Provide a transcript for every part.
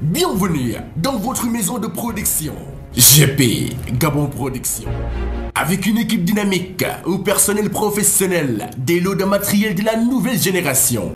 Bienvenue dans votre maison de production. GP Gabon Production. Avec une équipe dynamique, un personnel professionnel, des lots de matériel de la nouvelle génération.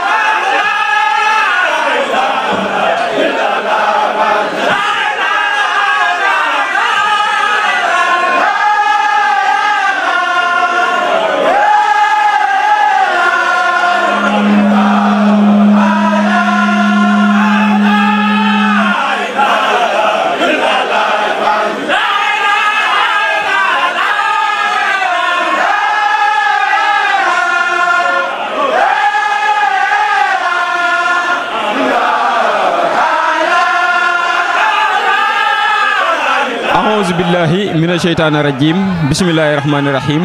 A'udzu billahi minasyaitonir rajim. Bismillahirrahmanirrahim.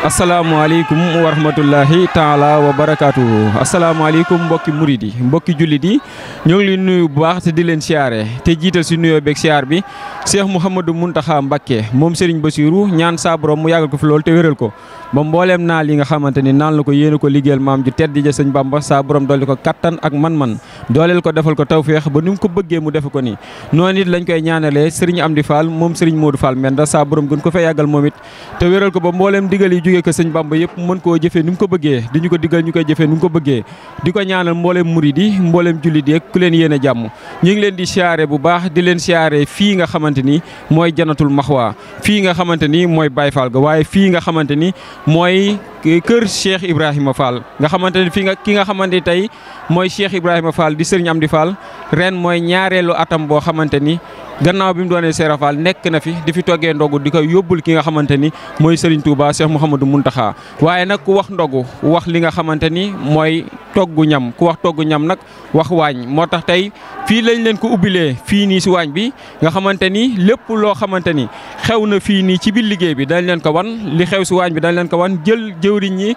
Assalamualaikum warahmatullahi taala wabarakatuh. Assalamualaikum mbokki mouride yi mbokki jullit yi ñoo ngi leen nuyu bu baax te di leen siyaare te jiital si nuyoo beeg siyaar bi Cheikh Mouhamadou Mountakha Mbacké moom Serigne Bassirou ñaan saa borom mu yàggal ko fi lool te wéral ko ba mbooleem naal yi nga xamante ni naan la ko yéene ko liggéeyal maam ju tedd ja Sëñ Bamba saa borom dolli ko kattan ak man-man dooleel ko defal ko tawféex ba ni mu ko bëggee mu defe ko nii noonu it lañ koy ñaanalee Serigne Amdi Fall moom Serigne Modou Fall Menda saa borom gën ko fee yàggal moom it te wéral ko ba mbooleem digal yi jógee ko Sëñ Bamba yëpp mën koo jëfee ni mu ko bëggee di ñu ko digal ñu koy jëfee ni mu ko bëggee di ko ñaanal mbooleem murid yi mbooleem jullit yi ku leen yéene jàmm ñu ngi leen di siyaare bu baax di leen siyaare fii nga xamante ni mooy Jannatul Maxwa fii nga xamante ni mooy Baye Fall ga waaye fii nga xamante ni mooy kër Cheikh Ibrahima Fall nga xamante ni fii nga ki nga xamante ni tey mooy Cheikh Ibrahima Fall di Serigne Amdi Fall ren mooy ñaareelu atam boo xamante ni gannaaw bi mu doonee Seera Fall nekk na fi di fi toggee ndogu di ko yóbbul ki nga xamante ni mooy Serigne Touba Cheikh Mouhamadou Mountakha waaye nag ku wax ndogu wax li nga xamante ni mooy toggu ñam ku wax toggu ñam nag wax waañ moo tax tey fii lañ leen ko ubbilee fii nii si waañ bi nga xamante ni lépp loo xamante ni xew na fii nii ci biir liggéey bi dañ leen ko wan li xew si waañ bi dañ leen ko wan jël jëwriñ ñi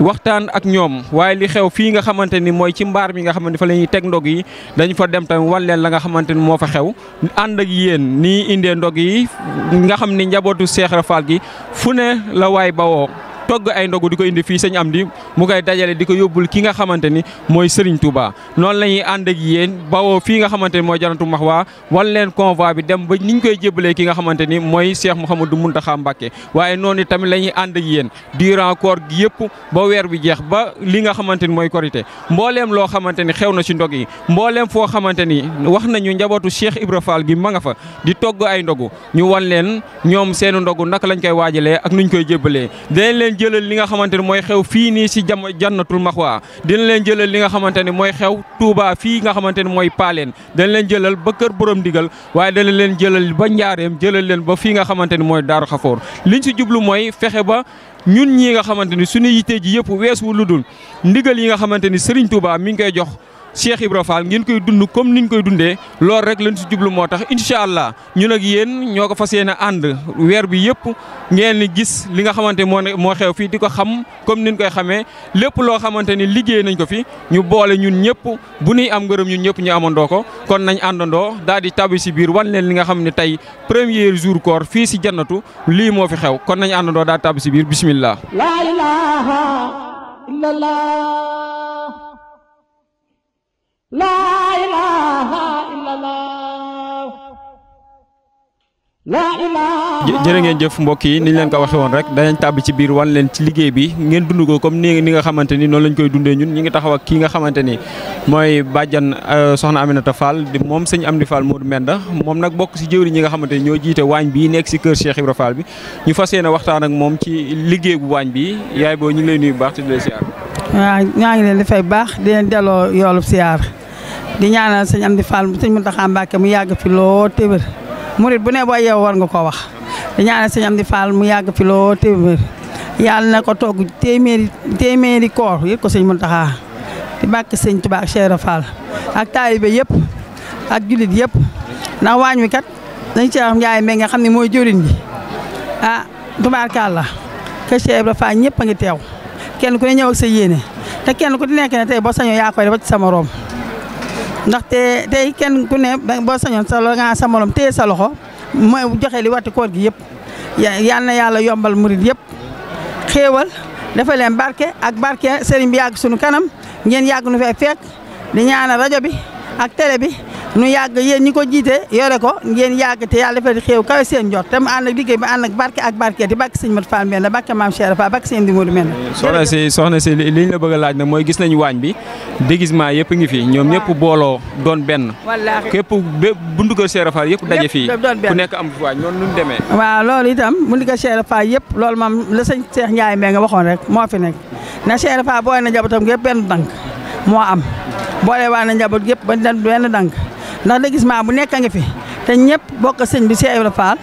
waxtaan ak ñoom waaye li xew fii nga xamante ni mooy ci mbaar mi nga xamante fa la ñuy teg ndog yi dañ fa dem tamit wan leen la nga xamante ni moo fa xew ànd ak yéen nii indee ndog yi nga xam ni njabootu Cheikh Rafal gi fu ne la waay bawoo togg ay ndogu di ko indi fii Sëñ Amdi mu koy dajale di ko yóbbul ki nga xamante ni mooy Serigne Touba noonu la ñuy ànd ak yéen bawoo fii nga xamante ni mooy Jannatul Maxwa wan leen convoi bi dem ba niñ koy jébbalee ki nga xamante ni mooy Cheikh Mouhamadou Mountakha Mbacké waaye noonu tamit la ñuy ànd ak yéen durant koor gi yëpp ba weer bi jeex ba li nga xamante ni mooy korité mbooleem loo xamante ni xew na ci ndog yi mbooleem foo xamante ni wax nañu njabootu Cheikh Ibra Fall gi ma nga fa di togg ay ndogu ñu wan leen ñoom seenu ndogu naka lañ koy waajalee ak nuñ koy jébbalee jëlal li nga xamante ni mooy xew fii nii si Jannatul Maxwa dina leen jëlal li nga xamante ni mooy xew Touba fii nga xamante ni mooy Paaleen dañ leen jëlal ba kër borom ndigal waaye dana leen jëlal ba Njaareem jëlal leen ba fii nga xamante ni mooy Daaru Xafoor liñ si jublu mooy fexe ba ñun ñii nga xamante ni suñu yitte ji yëpp weesu lu dul ndigal yi nga xamante ni Serigne Touba mi ngi koy jox Cheikh Ibra Fall ngeen koy dund comme niñ koy dundee loolu rek lañ si jublu moo tax incha allah ñun ak yéen ñoo ko fas yéene ànd weer bi yëpp ngeen gis li nga xamante moo xew fii di ko xam comme niñ koy xamee lépp loo xamante ni liggéey nañ ko fi ñu boole ñun ñëpp bu ñuy am ngërëm ñun ñëpp ñu amandoo ko kon nañ àndandoo daal di tabi si biir wan leen li nga xam ne tey premier jour koor fii si jannatu lii moo fi xew kon nañ àndandoo daal di tabi si biir bismillah. La ilaha illallah. La ilaha illallah. La ilaha. jërë ngeen jëf mbokk yi niñ leen ko waxee woon rek danañ tàbbi ci biir wan leen ci liggéey bi ngeen dund ko comme ni nga xamante ni noonu lañ koy dundee ñun ñi ngi taxaw ak kii nga xamante ni mooy bàjjan soxna Aminata Fall di moom Sëñ Amdi Fall Modou Menda moom nag bokk si jëwriñ ñi nga xamante ni ñoo jiite waañ bi nekk si kër Cheikh Ibra Fall bi ñu fas yéene waxtaan ak moom ci liggéey bu waañ bi yaay boo ñu ngi lay nuyu bu baax te di la siyaar. waaw ñaa ngi leen di fay baax di leen delloo yoolub siyaar di ñaanal Sëñ Amdi Fall Sëñ Mountakha Mbacké mu yàgg fi loo téwér murit bu ne boo yeew war nga ko wax di ñaanal Sëñ Amdi Fall mu yàgg fi loo téwér yàlla na ko togg téeméeri koor yëpp ko Sëñ Mountakha di bàkk Sëñ Touba ak Cheikh Fall ak taalibe yëpp ak jullit yëpp ndax waañ wi kat dañ ci wax Njaay me nga xam ne mooy jëriñ bi ah tubaarkàlla kër Cheikh Ibra Fall ñëpp a ngi teew kenn ku ne ñëw ak sa yéene te kenn ku di nekk ne tey boo sañoo yaa koy def ci sa morom ndaxte tey kenn ku ne boo sañoon sa morom téye sa loxo mooy joxe li watti koor gi yëpp yal na yàlla yombal murit yëpp xéewal dafa leen barke ak barke sëriñ bi yàgg sunu kanam ngeen yàgg nu fay fekk di ñaanal rajo bi ak télé bi nu yàgg yéen ñi ko jiite yore ko ngeen yàgg te yàlla defal xéew kawe seen jot te mu ànd ak liggéey bi ànd ak barke ak barkeeti barke sëñ Mat Fall mel na barke maam Cheikh Fall barke sëñ di Modou mel na soxna si liñ la bëgg a laaj nag mooy gis nañu waañ bi déguisement yëpp ngi fi ñoom ñëpp booloo doon benn wallaahi képp buntu kër Cheikh Fall yëpp daje fii ku nekk am fi waañ noonu nu mu demee waaw loolu itam buntu kër Cheikh Fall yëpp loolu moom la sëñ Cheikh Ndiaye mee nga waxoon rek moo fi nekk na Cheikh Fall boole na njabootam yëpp benn dank moo am boole waa na njaboot yëpp ba benn dank ndax déguisement bu nekk a ngi fi te ñëpp bokk sëñ bi Cheikh Ibra Fall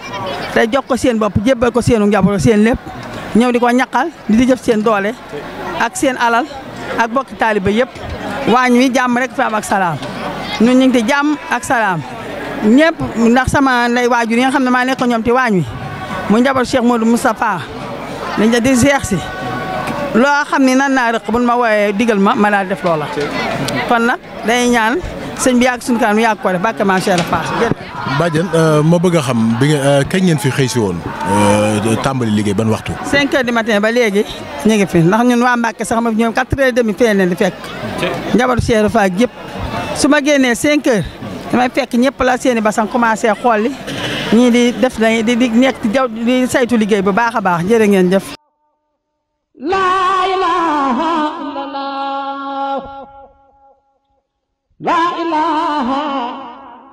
te jox ko seen bopp jébbal ko seenu njaboot seen lépp ñëw di ko ñaqal di jëf seen doole ak seen alal ak bokki taaliba yëpp waañ wi jàmm rek fi am ak salaam ñun ñu ngi ci jàmm ak salaam ñëpp ndax sama ndey waajur yi nga xam ne maa nekk ñoom ci waañ wi mu njaboot Cheikh Modou Moustapha dañ di seex si loo xam ne nan naa rëq bu ma wooyee digal ma daal def loola kon nag day ñaan sëñ bi yàgg suñu kanam yàgg ko def bàkke maam Cheikh Fall. Badiane ma bëgg a xam bi nga kañ ngeen fi xëy si woon tàmbali liggéey ban waxtu. 5 heures du matin ba léegi ñu ngi fi ndax ñun waa Mbàkke sax ma ñoom 4 heures et demi fee leen di fekk. njabootu Cheikh Fall yëpp su ma génnee 5 heures damay fekk ñëpp la seen i basan commencé xooli ñii di def nañ di nekk di saytu liggéey bu baax a baax jërë ngeen jëf. La ilaha illallah. La ilaha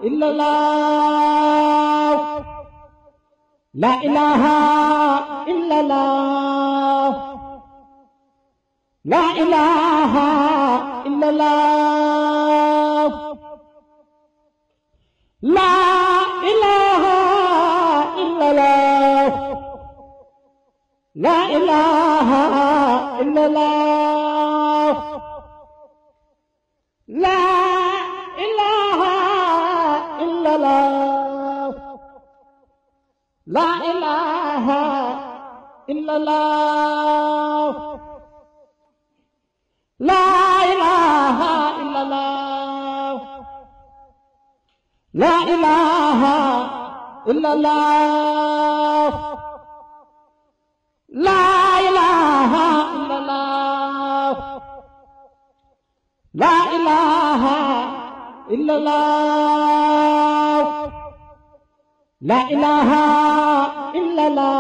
illallah. La ilaha illallah. La ilaha illallah. La ilaha illallah. La ilaha illallah. La ilaha illallah. La ilaha illallah. La ilaha illallah. La ilaha illallah. La ilaha illallah. La ilaha illallah. La ilaha illallah. La ilaha illallah.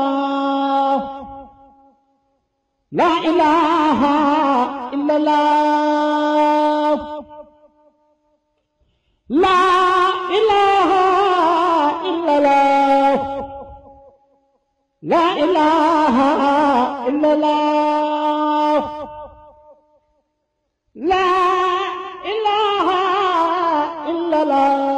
La ilaha illallah. La ilaha illallah. La ilaha illallah.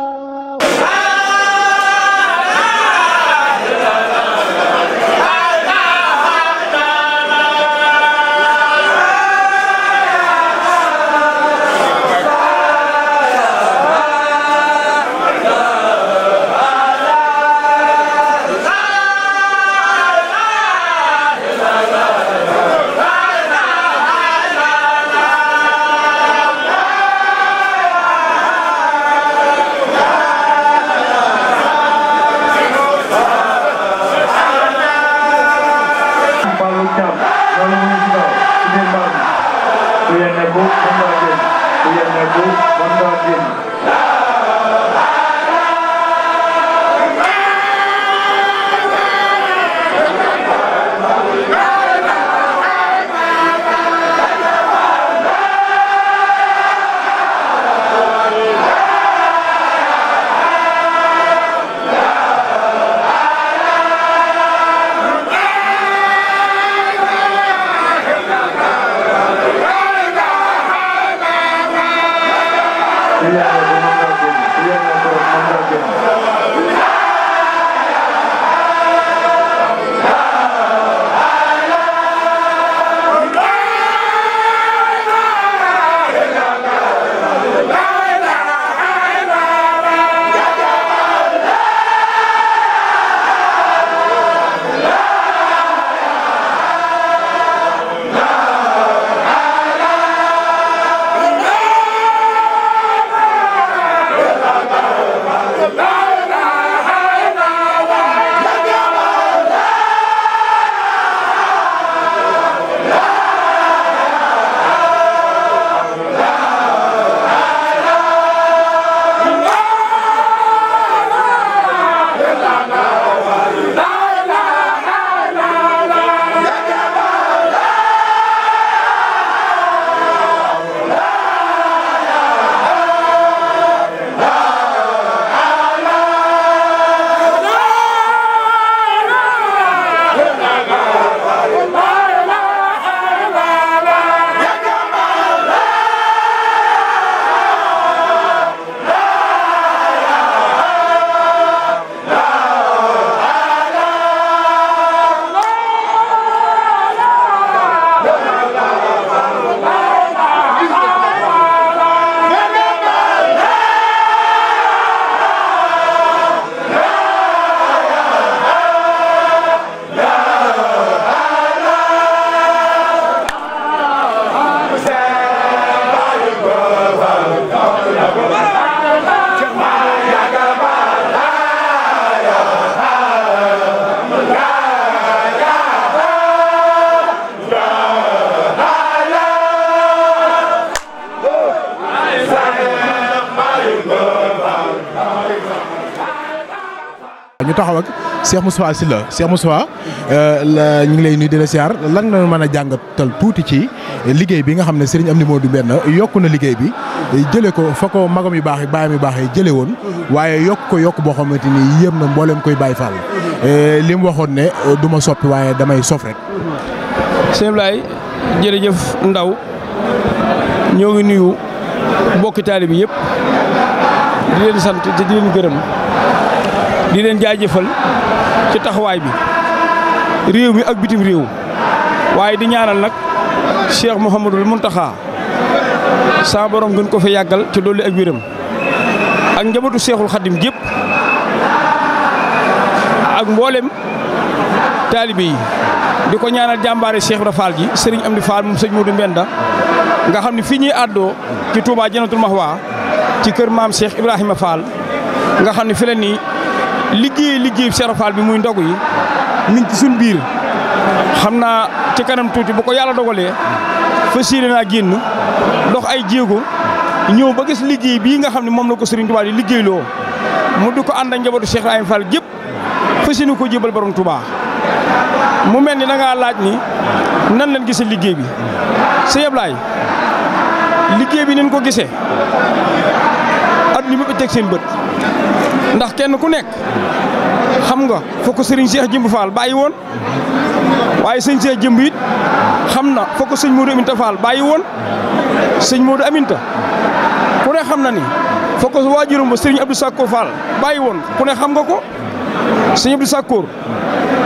La ñu taxaw ak Cheikh Moustapha Sylla Cheikh Moustapha ñu ngi lay nuyu di la siyaar lan nga mën a jàngatal tuuti ci liggéey bi nga xam ne Serigne Amdi Modou Mbenda yokku na liggéey bi jëlee ko fa ko magam yu baax yi baayam yu baax yi jëlee woon waaye yokk boo xamante ni yéem na mboolem koy Baye Fall li mu waxoon ne du ma soppi waaye damay sof rek. sëñ Ablaye jërëjëf Ndaw ñoo ngi nuyu mbokki taalibe bi yëpp di leen sant te di leen gërëm di leen jaajëfal ci taxawaay bi réew mi ak bitim réew waaye di ñaanal nag Cheikh Mouhamadul Mountakha sa borom gën ko fa yàggal ci dolli ak wéram ak njabootu Cheikhul Khadim gépp ak mboolem taalibe yi di ko ñaanal jàmbaare Cheikh Ibra Fall ji Serigne Amdi Fall moom sëñ Modou Mbenda nga xam ne fii ñuy àddoo ci Touba Jannatul Mahwa ci kër maam Cheikh Ibrahima Fall nga xam ne fi la nii liggéey Cheikh Fall bi muy ndogu yi mi ngi ci suñ biir xam naa ci kanam tuuti bu ko yàlla dogalee fas yéene naa génn dox ay jéego ñëw ba gis liggéey bii nga xam ne moom la ko Serigne Touba di liggéeyloo mu di ko ànd ak njabootu Cheikh Ibrahima Fall gépp fas yéene ko jébal borom Touba mu mel ni da ngaa laaj ni nan lañ gisee liggéey bi sëñ Ablaye liggéey bi nañ ko gisee at li mëpp teg seen bët ndax kenn ku nekk xam nga foo ko sëriñ Cheikh Jëmb Fall bàyyi woon waaye sëñ Cheikh Jëmb it xam na foo ko sëñ Modou Aminta Fall bàyyi woon sëñ Modou Aminta ku ne xam na ni foo ko waajuram ba sëriñ Abdou Sakkour Fall bàyyi woon ku ne xam nga ko sëñ Abdou Sakkour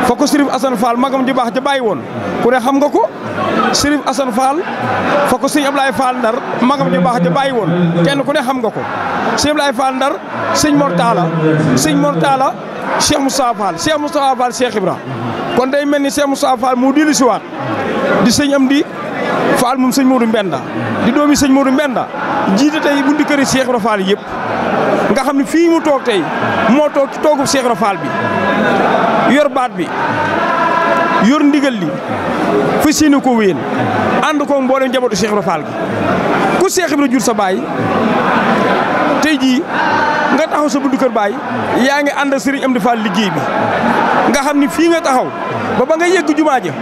foo ko Sërif Assane Fall magam di baax ja bàyyi woon ku ne xam nga ko Sërif Assane Fall foo ko sëñ Ablaye Fall Ndar magam di baax ja bàyyi woon kenn ku ne xam nga ko sëñ Ablaye Fall Ndar sëñ Mor Talla Cheikh Moustapha Fall Cheikh Ibra kon day mel ni Cheikh Moustapha Fall moo dellu si waat di sëñ Amdi Fall moom sëñ Modou Mbenda di doomi sëñ Modou Mbenda jiite tey buntu këri Cheikh Ibra Fall yëpp nga xam ne fii mu toog tey moo toog ci toogu Cheikh Ibra Fall bi yor baat bi yor ndigal li fas yéene ko wéyal ànd ko mboolem njabootu Cheikh Ibra Fall gi ku Cheikh Ibra jur sa baay tey jii nga taxaw sa buntu kër baay yaa ngi ànd ak Serigne Amdi Fall liggéey bi nga xam ni fii nga taxaw ba nga yegg jumaa ja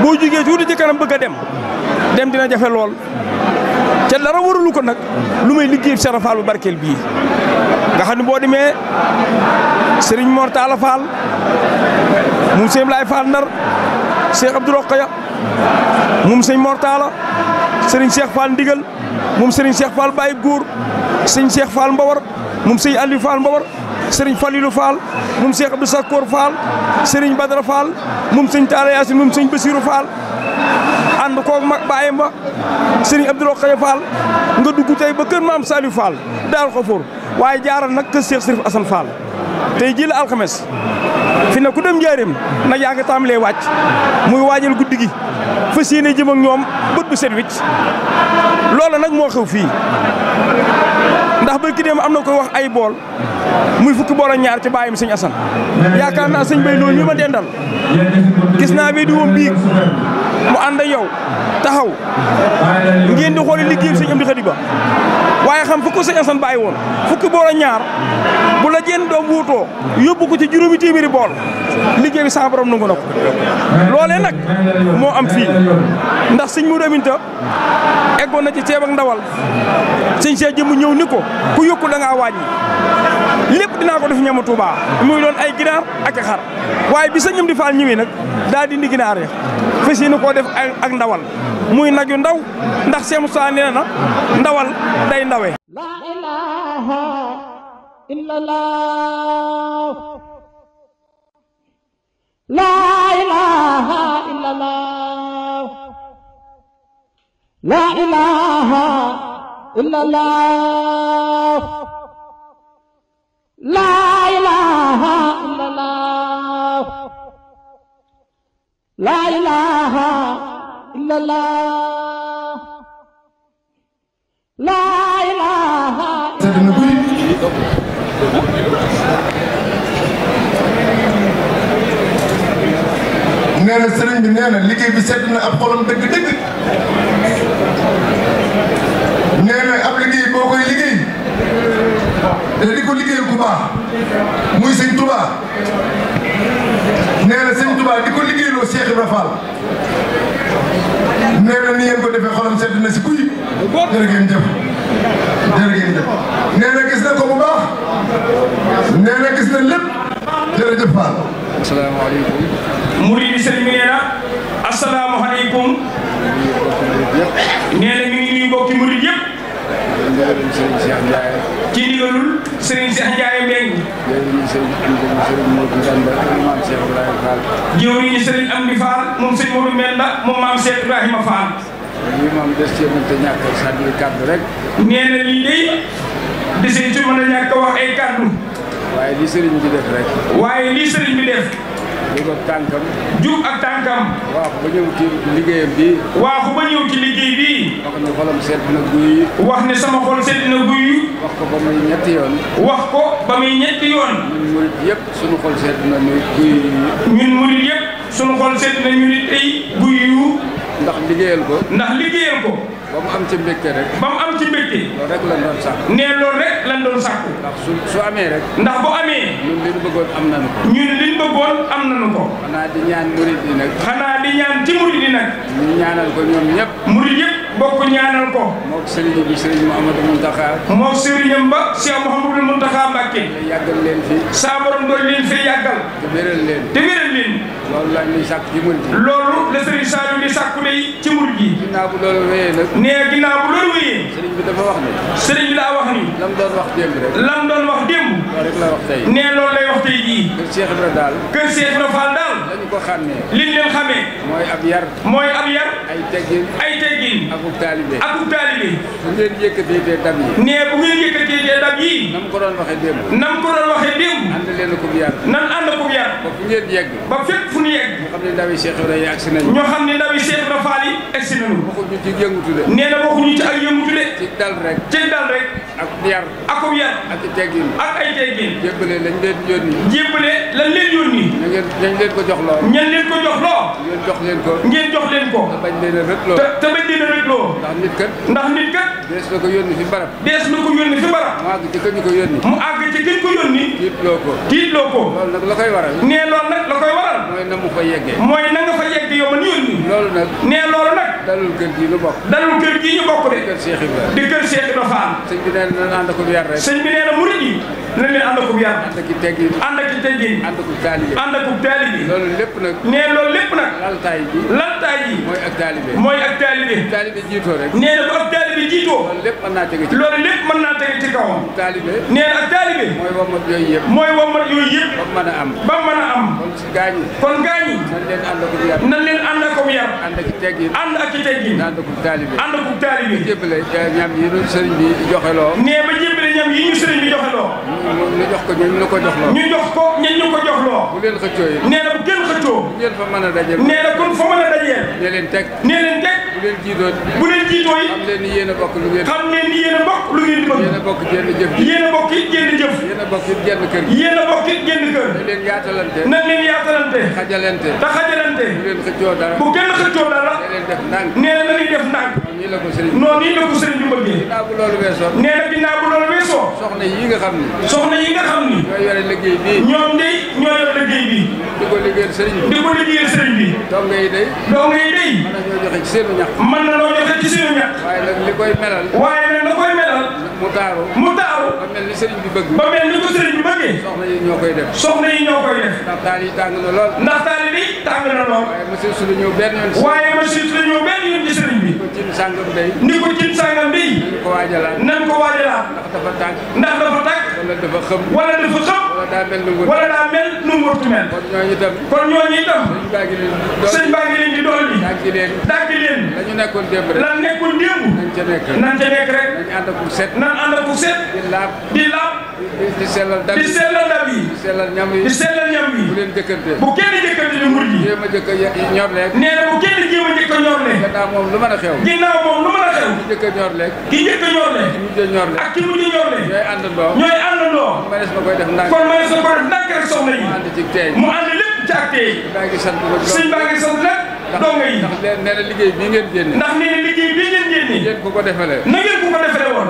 boo jugee tuuti ci kanam bëgg a dem dina jafe lool te dara warulu ko nag lu may liggéey Cheikh Ibra Fall bu barkeel bii nga xam ne boo demee Serigne Mor Talla Fall moom sëñ Ablaye Fall Ndar Cheikh Abdou Rokhaya moom sëñ Mor Talla Serigne Cheikh Fall Ndigal moom Serigne Cheikh Fall Baye Góor sëñ Cheikh Fall Mbawar moom sëñ Aliou Fall Mbawar Serigne Falilou Fall moom Cheikh Abdou Sakkour Fall Serigne Badara Fall moom sëñ Talla Yacine moom sëñ Bassirou Fall ànd koog mag baayam ba Serigne Abdou Rokhaya Fall nga dugg tey ba kër maam Saliou Fall daal Xafoor waaye jaaral nag kër Cheikh Sërif Assane Fall tey jii la alxames fi ne ku dem njaareem nag yaa nga tàmbalee wàcc muy waajal guddi gi fas yéene jëm ak ñoom bët bu set wicc loola nag moo xew fii ndax ba ki dem am na koy wax ay bool muy fukki bool ak ñaar ci bàyyam sëñ Assane yaakaar naa sëñ Bay loolu mi ma dendal gis naa bi di woon biig mu ànd ak yow taxaw ngeen di xooli liggéeyam sëñ Amdi Xadi Ba waaye xam fukk sëñ Assane bàyyi woon fukki bool ak ñaar bu la jenn doom wuutoo yóbbu ko ci juróomi téeméeri bool liggéey bi sa borom nangu na ko loolee nag moo am fii ndax sëñ Modou Aminta eggoon na ci ceeb ak ndawal sëñ Cheikh Jëmb ñëw ni ko ku yokku da ngaa wàññi lépp dinaa ko def ñamu Touba muy doon ay ginaar ak xar waaye bi sëñ Amdi Fall ñëwee nag daa dindi ginaar ya fas yéene koo def ak ndawal muy nag yu ndaw ndax Cheikh Moussa nee na ndawal day ndawee. La ilaha illallah. La ilaha illallah. La ilaha illallah. La ilaha illallah. La ilaha illallah. La ilaha nee na sëriñ bi nee na liggéey bi sedd na ab xolam dëgg-dëgg nee na ab liggéey boo koy liggéey te di ko liggéeyal ku baax muy sëñ Touba nee na sëñ Touba di ko liggéeyloo Cheikh Ibra Fall nee na ni ngeen ko defee xolam sedd na si kuy jërë ngeen jëf jërë ngeen jëf nee na gis na ko bu baax nee na gis na lépp jërëjëf Fall. asalaamaaleykum. murid bi sëriñ bi nee na asalaamaaleykum. nee na mi ngi nuyu mbokki murid yëpp. ci ndigalul Serigne Cheikh Ndiaye Mbengue. jëwriñu Serigne Amdi Fall moom sëñ Modou Mbenda moom maam Cheikh Ibrahima Fall. lii moom des cee mënta ñàkk sànni kàddu rek. nee na lii day desee ci mën a ñàkk wax ay kàddu. waaye li sëriñ bi def rek. waaye lii sëriñ bi def. jug ak tànkam. jug ak tànkam. waaxu ba ñëw ci liggéeyam bii. waaxu ba ñëw ci liggéey bii. wax ne xolam sedd na guy. wax ne sama xol sedd na guy. wax ko ba muy ñetti yoon. wax ko ba muy ñetti yoon. ñun murit yëpp sunu xol sedd na ñu guy. ñun murit yëpp sunu xol sedd na ñu nit ay guy yu. ndax liggéeyal ko. ndax liggéeyal ko. ba mu am ci mbégte rek. ba mu am ci mbégte. loolu rek lan doon sàkku. nee loolu rek lan doon sàkku. ndax su amee rek. ndax bu amee. ñun li ñu bëggoon am nañu ko. ñun li ñu bëggoon am nañu ko. xanaa di ñaan murit yi nag. xanaa di ñaan ci murit yi nag. ñu ñaanal ko ñoom ñëpp. murit yëpp bokk ñaanal ko. moog sëriñ bi sëriñ Mouhamadou Mountakha. moog sëriñam ba Cheikh Mouhamadou Mountakha Mbacké. yàggal leen fi. saa borom doon leen fi yàggal. te wéral leen. te wéral leen. loolu la ñuy sàkk ci murit yi. loolu la sëriñ Saliou di sàkku day ci murit yi. ginnaaw bu loolu wéyee nag. nee ginnaaw bu loolu wéyee. sëriñ bi dafa wax ni. sëriñ bi daa wax ni. lam doon wax démb rek. lam doon wax démb. loolu rek la wax tey. nee loolu lay wax tey jii. kër Cheikh Ibra daal. kër Cheikh Ibra Fall daal. lañu ko xàmmee. liñ leen xamee. mooy ab yar. mooy ab yar. ay teggin. ay teggin. akub taalibe. akub taalibe. bu ngeen yëkkatee te dab yi. nee bu ngeen yëkkatee te dab yi. nam ko doon waxee démb. nam ko doon waxee démb. ànd leen akub yar. nan ànd akub yar. ba fu ngeen yegg. ba fépp fu ñu yegg. ñu xam ne ndawi Cheikh Ibra yi agsi nañu. ñoo xam ne ndawi Cheikh Ibra Fall yi agsi nañu. waxuñu ci yëngutu de. nee na waxuñu ci ak yëngutu de. ci dal rek. ci dal rek. ak yar. akub yar. ak i teggin. ak ay teggin. jébbale lañ leen yónni. jébbale lañ leen yónni. nañ leen ko jox loo. ñan leen ko jox loo. ngeen jox leen ko. ngeen jox leen ko. te bañ leen a rëtloo. te bañ leen a rëtloo. ndax nit kat. ndax nit kat. dees na ko yónni fi barab. dees na ko yónni fi barab. mu àgg ci kañ ko yónni. mu àgg ci kañ ko yónni. tiitloo ko. tiitloo ko. loolu nag la koy waral. nee loolu nag la koy waral. mooy na mu fa yeggee. mooy na nga fa yegg yow man yónni. loolu nag. nee loolu nag. dalul kër gi lu bokk. dalul kër gi ñu bokk de. kër Cheikh Ibra. di kër Cheikh Ibra Fall. sëñ bi nee na ànd ko yar rek. sëñ bi nee na murid yi nañ leen ànd akub yar. ànd ki teggin. ànd ak teggin. ànd ko taalibe. ànd akub taalibe. loolu lépp nag. nee loolu lépp nag. laltaay bi. laltaay yi. mooy ak taalibe. mooy ak taalibe. taalibe jiitoo rek. nee na bu ak taalibe jiitoo. loolu lépp mën naa tege ci. loolu lépp mën naa tege ci kawam. taalibe. nee na ak taalibe. mooy womat yooyu yëpp. mooy womat yooyu yëpp. ba mën a am. ba mën a am. kon si gaañi. kon gaañi. nañ leen ànd ko yar. nañ leen ànd akub yar. ànd ak teggin. ànd ak teggin. ànd ko taalibe. ànd akub taalibe. jébbale ñam yi nu sëriñ bi joxeloo. nee ba jébbale ñam yi ñu sëriñ bi joxeloo. ñu jox ko ñu ko jox loo. ñu jox ko ña ñu ko jox loo. bu leen xëccoo yi. nee na bu kenn xëccoo. bu ngeen fa mën a dajeel. nee na kon fa mën a dajeel. nee leen teg. nee leen teg. bu leen jiitoo. bu leen jiitoo yi. xam leen ni yéen a bokk lu ngeen. xam leen ni yéen a bokk lu ngeen di bëgg. yéen a bokk jenn jëf ji. yéen a bokk it genn jëf. yéen a bokk it genn kër gi. yéen a bokk it genn kër. na leen yaatalante. na leen yaatalante. xajalante. te xajalante. bu leen xëccoo dara. bu kenn xëccoo dara. nee leen def ndànk. nee na nañuy def ndànk. nii la ko sëriñ. noonu nii la ko sëriñ bi bëggee. ginnaaw bu loolu weesoo. nee na ginnaaw bu loolu weesoo. soxna yi nga xam ni. soxna yi nga xam ni. ñooy yore liggéey bii. ñoom day ñoo yor liggéey bi. di ko liggéeyal sëriñ bi. di ko liggéeyal sëriñ bi. donga yi day. donga yi day. mën nañoo joxe ci seenu ñax. mën na noo joxe ci seenu ñax. waaye nag li koy melal. waaye nag la koy melal. mu taaru. mu taaru. ba mel ni sëriñ bi bëgg. ba mel ni ko sëriñ bi bëggee. soxna yi ñoo koy def. soxna yi ñoo koy def. ndax taal yi tàng na lool. ndax taal bi tàng na lool. waaye monsieur Souley ñëw benn yoon. waaye monsieur Souley ñëw benn yoon ci sëriñ bi. ko cin sàngam day. ni ko cin sàngam day. nañ ko waajalaat. nañ ko waajalaat. ndax dafa tàng. ndax dafa tàng. wala dafa xëm. wala dafa xëm. wala daa mel nu mu. wala daa mel nu mu wërtu mel. kon ñooñu itam. kon ñooñu itam. sëñ baa ngi leen di doon. sëñ baa ngi leen di dolli. dàggi leen. dàggi leen. la ñu nekkoon démb rek. lan nekkoon démb. nañ ca nekk. nañ ca nekk rek. nañ ànd ak ku set. nan ànd ak ku set. di laab. di laab. di sellal dab di sellal dab yi. di sellal ñam yi. di sellal ñam yi. bu leen jëkkante. bu kenn jëkkante di murid yi. jéem a jëkk ñor leeg. nee na bu kenn jéem a njëkk a ñor leeg. gannaaw moom lu mën a xew. ginnaaw moom lu mën a xew. ki njëkk a ñor leeg. ki njëkk a ñor leeg. ki mujj a ñor leeg. ak ki mujj a ñor leeg. ñooy àndandoo. ñooy àndandoo. mënees na koy def ndànk. kon mënees na koy def ndànk rek soxna yi. mu ànd ci teey. mu ànd lépp ci ak teey. baa ngi sant nag. sëñ baa ngi sant nag. donga yi. ndax nee na liggéey bii ngeen génne. ndax nee na liggéey bii ngeen génne. ngeen ko ko defalee. na ngeen ko ko defalee woon.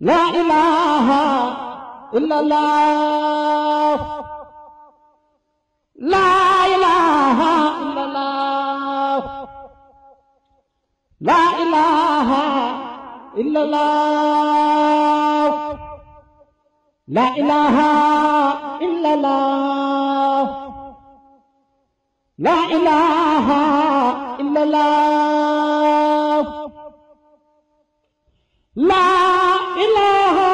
لا إله إلا الله لا إله إلا الله لا إله إلا الله لا إله إلا الله لا إله إلا الله لا إله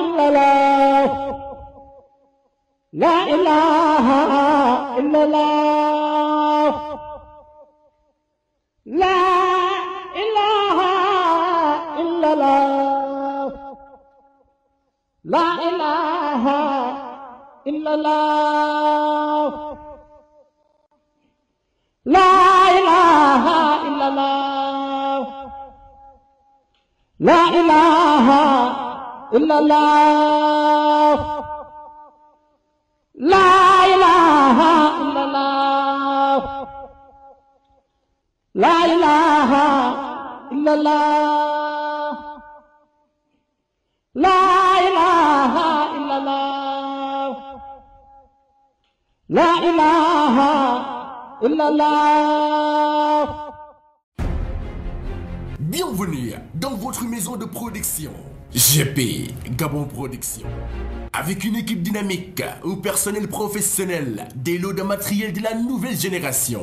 إلا الله لا إله إلا الله لا إله إلا الله لا إله إلا الله لا إله إلا الله لا إله إلا الله لا إله إلا الله لا إله إلا الله لا إله إلا الله لا إله إلا الله. Bienvenue dans votre maison de production. GP Gabon Production. Avec une équipe dynamique, un personnel professionnel, des lots de matériel de la nouvelle génération.